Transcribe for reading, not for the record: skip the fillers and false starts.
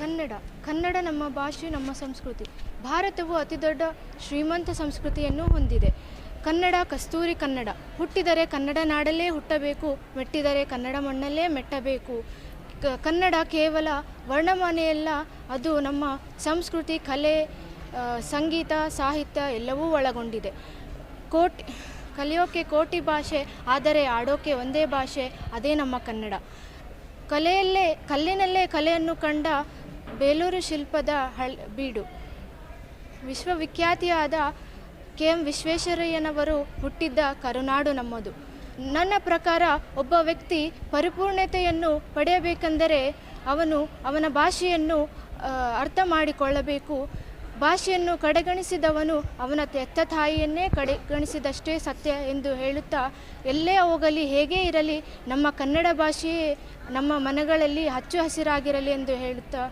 ಕನ್ನಡ ಕನ್ನಡ ನಮ್ಮ ಭಾಷೆ, ನಮ್ಮ ಸಂಸ್ಕೃತಿ. ಭಾರತವು ಅತಿದೊಡ್ಡ ಶ್ರೀಮಂತ ಸಂಸ್ಕೃತಿಯನ್ನು ಹೊಂದಿದೆ. ಕನ್ನಡ ಕಸ್ತೂರಿ ಕನ್ನಡ. ಹುಟ್ಟಿದರೆ ಕನ್ನಡ ನಾಡಲ್ಲೇ ಹುಟ್ಟಬೇಕು, ಮೆಟ್ಟಿದರೆ ಕನ್ನಡ ಮಣ್ಣಲ್ಲೇ ಮೆಟ್ಟಬೇಕು. ಕನ್ನಡ ಕೇವಲ ವರ್ಣಮಾಲೆಯಲ್ಲ, ಅದು ನಮ್ಮ ಸಂಸ್ಕೃತಿ, ಕಲೆ, ಸಂಗೀತ, ಸಾಹಿತ್ಯ ಎಲ್ಲವೂ ಒಳಗೊಂಡಿದೆ. ಕಲಿಯೋಕ್ಕೆ ಕೋಟಿ ಭಾಷೆ, ಆದರೆ ಆಡೋಕ್ಕೆ ಒಂದೇ ಭಾಷೆ, ಅದೇ ನಮ್ಮ ಕನ್ನಡ. ಕಲ್ಲಿನಲ್ಲೇ ಕಲೆಯನ್ನು ಕಂಡ ಬೇಲೂರು ಶಿಲ್ಪದ ಬೀಡು. ವಿಶ್ವವಿಖ್ಯಾತಿಯಾದ KM ವಿಶ್ವೇಶ್ವರಯ್ಯನವರು ಹುಟ್ಟಿದ್ದ ಕರುನಾಡು ನಮ್ಮದು. ನನ್ನ ಪ್ರಕಾರ ಒಬ್ಬ ವ್ಯಕ್ತಿ ಪರಿಪೂರ್ಣತೆಯನ್ನು ಪಡೆಯಬೇಕೆಂದರೆ ಅವನ ಭಾಷೆಯನ್ನು ಅರ್ಥ ಮಾಡಿಕೊಳ್ಳಬೇಕು. ಭಾಷೆಯನ್ನು ಕಡೆಗಣಿಸಿದವನು ಅವನ ಹೆತ್ತ ತಾಯಿಯನ್ನೇ ಕಡೆಗಣಿಸಿದಷ್ಟೇ ಸತ್ಯ ಎಂದು ಹೇಳುತ್ತಾ, ಎಲ್ಲೇ ಹೋಗಲಿ ಹೇಗೇ ಇರಲಿ ನಮ್ಮ ಕನ್ನಡ ಭಾಷೆಯೇ ನಮ್ಮ ಮನಗಳಲ್ಲಿ ಹಚ್ಚು ಹಸಿರಾಗಿರಲಿ ಎಂದು ಹೇಳುತ್ತಾ